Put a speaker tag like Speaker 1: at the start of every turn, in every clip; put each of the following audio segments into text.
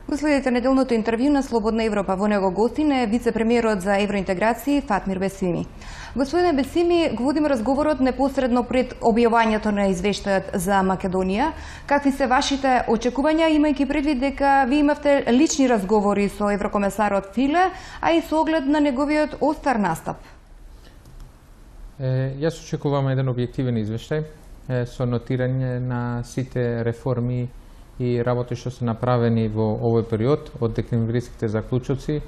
Speaker 1: Го следите неделното интервју на Слободна Европа. Во него гостин е вице-премиерот за евроинтеграција Фатмир Бесими. Господине Бесими, го водим разговорот непосредно пред објавувањето на извештајот за Македонија. Какви се вашите очекувања, имајќи предвид дека ви имавте лични разговори со еврокомесарот Филе, а и со оглед на неговиот остар настап?
Speaker 2: Јас очекувам еден објективен извештај со нотирање на сите реформи и работи што се направени во овој период од декемвриските заклучоци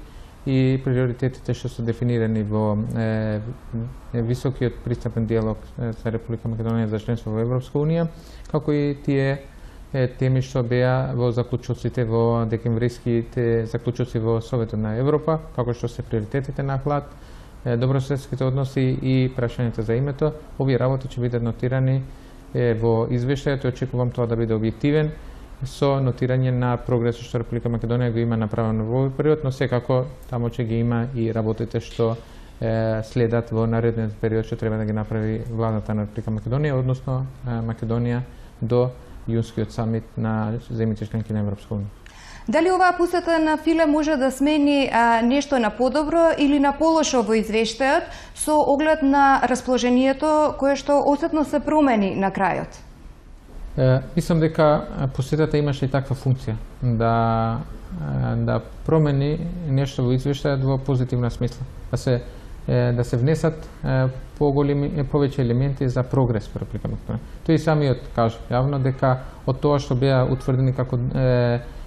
Speaker 2: и приоритетите што се дефинирани во високиот пристапен диалог за Република Македонија за членство во Европска унија, како и тие теми што беа во заклучоците во декемвриските заклучоци во Советот на Европа, како што се приоритетите на ХЛАД, добрососедските односи и прашањето за името. Овие работи ќе бидат нотирани во извештајот и очекувам тоа да биде објективен, со нотирање на прогресот што Република Македонија го има направено во овој период, но секако тамо ќе ги има и работите што следат во наредниот период што треба да ги направи владата на Република Македонија, односно Македонија до јунскиот самит на земјите членки на Европска унија.
Speaker 1: Дали оваа посета на Филе може да смени нешто на подобро или на полошо во извештајот со оглед на расположението кое што осетно се промени на крајот?
Speaker 2: Мислам дека посетата имаше и таква функција да промени нешто во извештајот во позитивна смисла, да се внесат повеќе елементи за прогрес во Република Македонија. Тој и самиот кажа јавно дека од тоа што беа утврдени како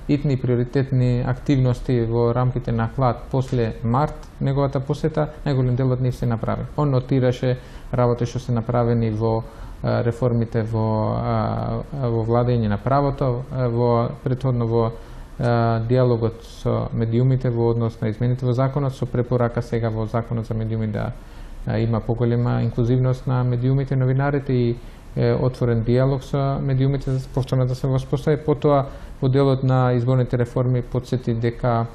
Speaker 2: итни приоритетни активности во рамките на ХЛАД после март неговата посета, најголем дел од нив се направи. Он нотираше работи што се направени во реформите во владење на правото, претходно во диалогот со медиумите во однос на измените во законот, со препорака сега во законот за медиуми да има поголема инклузивност на медиумите, новинарите и отворен диалог со медиумите за повторно да се воспостави. Потоа во делот на изборните реформи подсети дека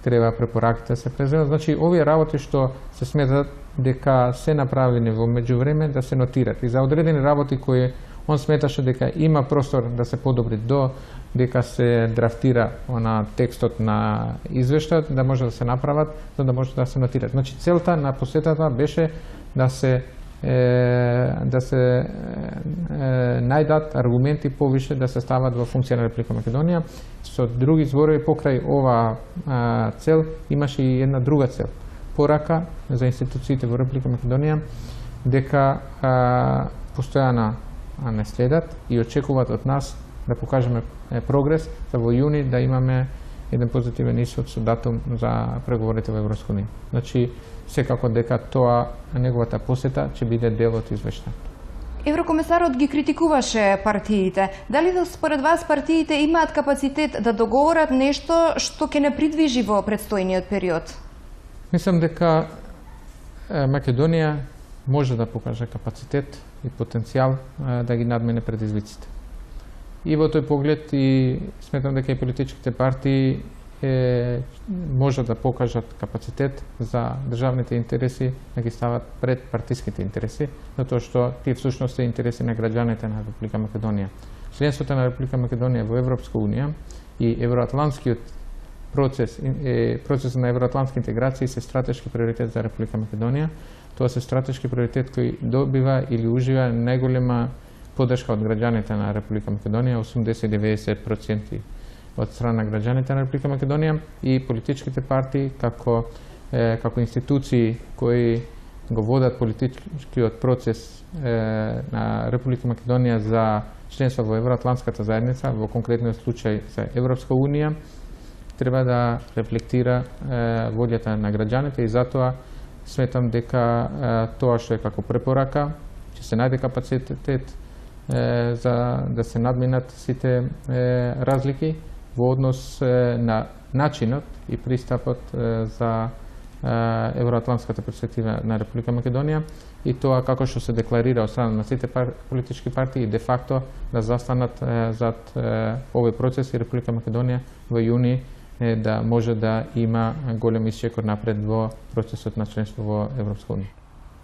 Speaker 2: треба препораките да се преземат. Значи, овие работи што се сметат дека се направени во меѓувреме да се нотират. И за одредени работи кои он сметаше дека има простор да се подобри до дека се драфтира на текстот на извештајот, да може да се направат, за да може да се нотират. Значи, целта на посетата беше да се најдат аргументи повише да се стават во функција на Република Македонија. Со други зборови, покрај ова цел имаше и една друга цел. Порака за институциите во Република Македонија дека постојано не следат и очекуваат од нас да покажеме прогрес, за во јуни да имаме еден позитивен исход со датум за преговорите во Европска унија. Значи, секако дека тоа неговата посета ќе биде дел од извештајот.
Speaker 1: Еврокомесарот ги критикуваше партиите. Дали според вас партиите имаат капацитет да договорат нешто што ќе не придвижи во предстојниот период?
Speaker 2: Мислам дека Македонија може да покаже капацитет и потенцијал да ги надмене предизвиците. И во тој поглед и сметам дека и политичките партии може да покажат капацитет за државните интереси да ги стават пред партиските интереси, затоа што тие всушност се интереси на граѓаните на Република Македонија. Членството на Република Македонија во Европска унија и евроатлантскиот процесот на евроатлантска интеграција се стратешки приоритет за Република Македонија. Тоа се стратешки приоритет кој добива или ужива најголема поддршка од граѓаните на Република Македонија, 80-90% од страна граѓаните на Република Македонија и политичките партии како институции кои го водат политичкиот процес на Република Македонија за членство во Евроатлантската заедница, во конкретниот случај за Европска унија, треба да рефлектира волјата на граѓаните и затоа сметам дека тоа што е како препорака ќе се најде капацитет за да се надминат сите разлики во однос на начинот и пристапот за евроатлантската перспектива на Република Македонија и тоа како што се декларира од страна на сите политички партии де факто да застанат зад овој процес и Република Македонија во јуни да може да има голем исчекор напред во процесот на членство во Европска унија.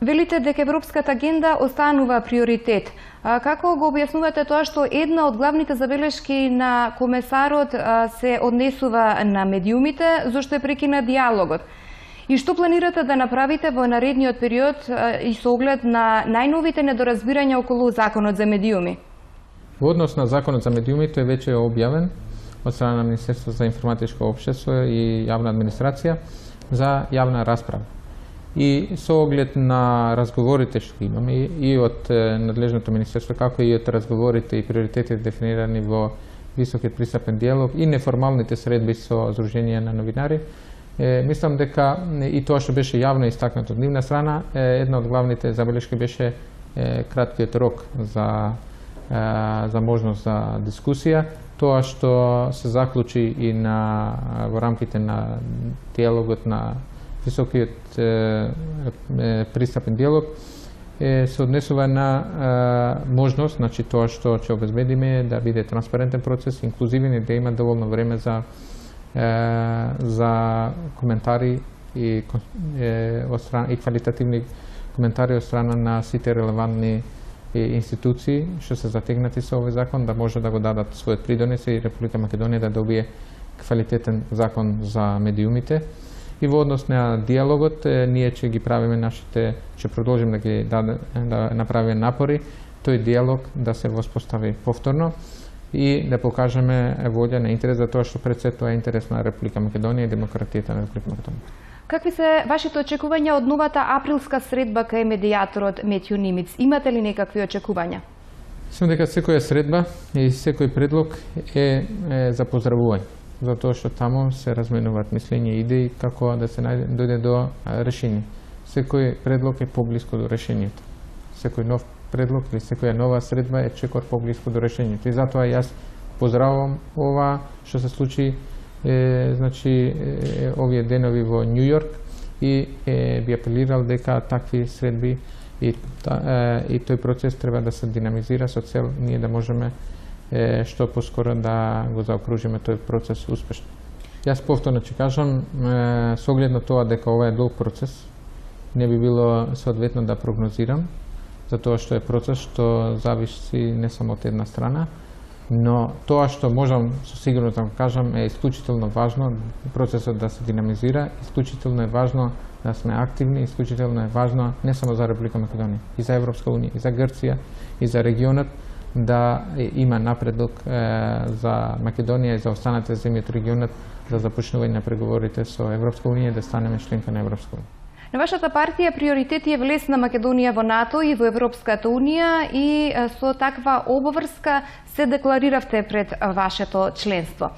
Speaker 1: Велите дека Европската агенда останува приоритет. Како го објаснувате тоа што една од главните забелешки на комесарот се однесува на медиумите, зашто е прекина диалогот? И што планирате да направите во наредниот период и со оглед на најновите недоразбирања околу законот за медиуми?
Speaker 2: Во однос на законот за медиумите веќе е објавен од страна на Министерството за информатичко општество и јавна администрација за јавна расправа. И со оглед на разговорите што имаме и од надлежното министерство, како и од разговорите и приоритетите дефинирани во високиот пристапен диалог и неформалните средби со Сдруженија на новинари, мислам дека и тоа што беше јавно истакнато од нивна страна, една од главните забелешки беше краткиот рок за можност за дискусија. Тоа што се заклучи и во рамките на диалогот на високиот пристапен диалог се однесува на можност, значи тоа што ќе обезбедиме да биде транспарентен процес, инклузивен и да има доволно време за коментари и квалитативни коментари од страна на сите релевантни институции што се затегнати со овој закон, да може да го дадат својот придонес и Република Македонија да добие квалитетен закон за медиумите. И во однос на диалогот, ние ќе ги правиме ќе продолжиме да направиме напори, тој диалог да се воспостави повторно и да покажеме волја на интерес за тоа што пред се тоа е интерес на Република Македонија и демократијата на Република Македонија.
Speaker 1: Какви се вашите очекувања од новата априлска средба кај медијаторот Метју Нимиц? Имате ли некакви очекувања?
Speaker 2: Мислам дека секоја средба и секој предлог е за поздравување, затоа што таму се разменуваат мислења и идеи како да се дојде до решение. Секој предлог е поблиско до решението. Секој нов предлог или секоја нова средба е чекор поблиско до решението. И затоа јас поздравувам ова што се случи овие денови во Њу Јорк и би апелирал дека такви средби и тој процес треба да се динамизира со цел ние да можеме што поскоро да го заокружиме тој процес успешно. Јас повторно ќе кажам, со оглед на тоа дека ова е долг процес, не би било соодветно да прогнозирам, затоа што е процес што зависи не само од една страна, но тоа што можам со сигурност да кажам е исклучително важно процесот да се динамизира, исклучително е важно да сме активни, исклучително е важно не само за Република Македонија, и за Европска унија, и за Грција, и за регионот да има напредок за Македонија и за останатите земји од регионот за започнување на преговорите со Европска унија да станеме членка на Европска унија.
Speaker 1: На вашата партија приоритет е влез на Македонија во НАТО и во Европската унија и со таква обврска се деклариравте пред вашето членство.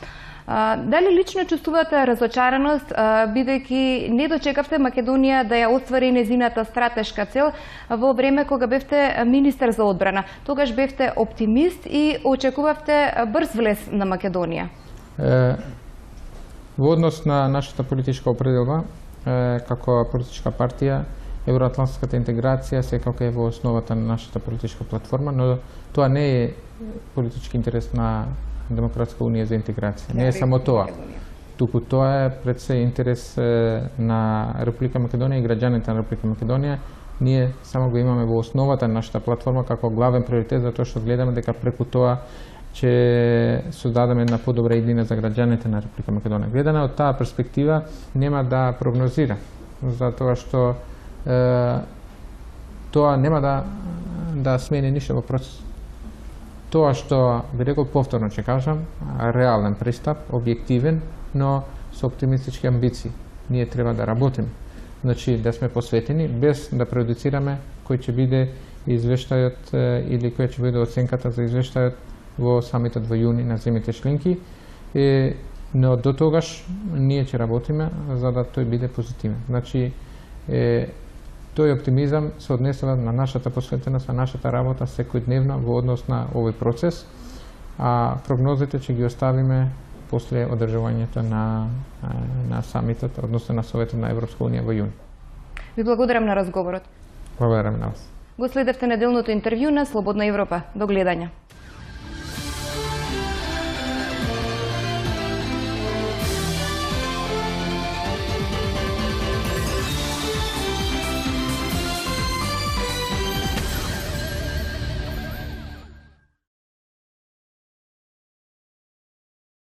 Speaker 1: Дали лично чувствувате разочараност, бидејќи не дочекавте Македонија да ја оствари незината стратешка цел во време кога бевте министер за одбрана? Тогаш бевте оптимист и очекувавте брз влез на Македонија.
Speaker 2: Во однос на нашата политичка определба, како политичка партија, евроатлантската интеграција секако е во основата на нашата политичка платформа, но тоа не е политички интерес на Демократска унија за интеграција. Не е само тоа. Туку тоа е пред се интерес на Република Македонија и граѓаните на Република Македонија. Ние само го имаме во основата на нашата платформа како главен приоритет, затоа што гледаме дека преку тоа ќе создадеме една подобра иднина за граѓаните на Република Македонија. Гледана од таа перспектива нема да прогнозира, затоа што тоа нема да смени ништо во процесот. Тоа што би рекол повторно ќе кажам, реален пристап, објективен, но со оптимистички амбиции. Ние треба да работиме. Значи да сме посветени без да преюдицираме кој ќе биде извештајот или која ќе биде оценката за извештајот во самитот во јуни на земјите членки, но до тогаш ние ќе работиме за да тој биде позитивен. Значи тој оптимизам се однесува на нашата посветеност, на нашата работа секојдневно во однос на овој процес, а прогнозите ќе ги оставиме после одржувањето на самитот, односно на Советот на Европска унија во јуни.
Speaker 1: Ви благодарам на разговорот.
Speaker 2: Благодарам на вас.
Speaker 1: Го следевте неделното интервју на Слободна Европа. До гледање.